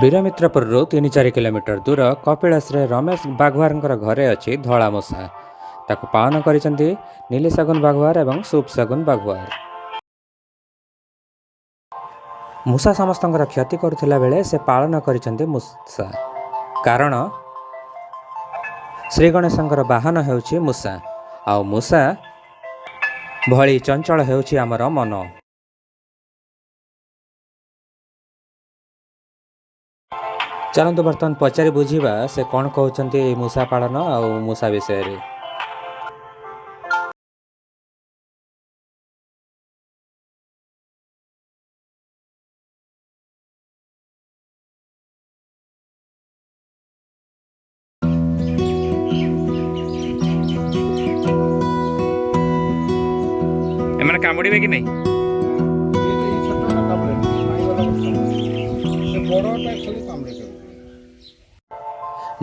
ବୀରମିତ୍ରପୁରରୁ 3-4 kilometre ଦୂର କପିଳାସରେ ରମେଶ ବାଘୱାରଙ୍କର ଘରେ ଅଛି ଧଳା ମୂଷା। ତାକୁ ପାଳନ କରିଛନ୍ତି ନୀଲି ଶଗୁନ ବାଘୱାର ଏବଂ ସୁପ୍ ଶଗୁନ ବାଘୱାର। ମୂଷା ସମସ୍ତଙ୍କର କ୍ଷତି କରୁଥିଲା ବେଳେ ସେ ପାଳନ କରିଛନ୍ତି ମୂଷା। କାରଣ ଶ୍ରୀଗଣେଶଙ୍କର ବାହନ ହେଉଛି ମୂଷା, ଆଉ ମୂଷା ଭଳି ଚଞ୍ଚଳ ହେଉଛି ଆମର ମନ। ଚାଲନ୍ତୁ ବର୍ତ୍ତମାନ ପଚାରି ବୁଝିବା ସେ କ'ଣ କହୁଛନ୍ତି ଏହି ମୂଷା ପାଳନ ଆଉ ମୂଷା ବିଷୟରେ। ଏମାନେ କାମୁଡ଼ିବେ କି ନାହିଁ?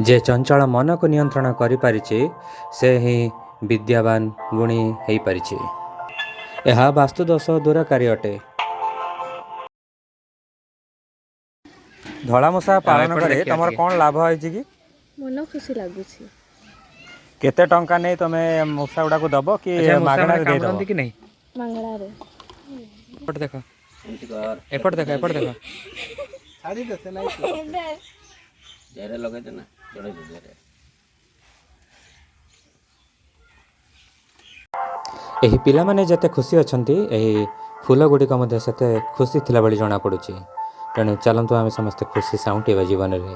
ଯେ ଚଞ୍ଚଳ ମନକୁ ନିୟନ୍ତ୍ରଣ କରିପାରିଛି ସେ ହିଁ ବିଦ୍ୟାବାନ ଗୁଣୀ ହୋଇପାରିଛି। ଏହା ବାସ୍ତୁଦୋଷ ଦୂରକାରୀ ଅଟେ। ଧଳା ମୂଷା ପାଳନ କରି ତମର କ'ଣ ଲାଭ ହେଇଛି କି? ମନ ଖୁସି ଲାଗୁଛି। କେତେ ଟଙ୍କା ନେଇ ତମେ ମୂଷା ଗୁଡ଼ାକୁ ଦବ କି ମାଗଣାରେ ଦେଇଦବ? କି ନାହିଁ? ମାଙ୍ଗଳାରେ ଏପଟେ ଦେଖ, ଏପଟେ ଦେଖ, ଏପଟେ ଦେଖ। ଏହି ପିଲାମାନେ ଯେତେ ଖୁସି ଅଛନ୍ତି ଏହି ଫୁଲ ଗୁଡ଼ିକ ମଧ୍ୟ ସେତେ ଖୁସି ଥିଲା ଭଳି ଜଣାପଡ଼ୁଛି। ତେଣୁ ଚାଲନ୍ତୁ ଆମେ ସମସ୍ତେ ଖୁସି ସାଉଁଟିବା ଜୀବନରେ।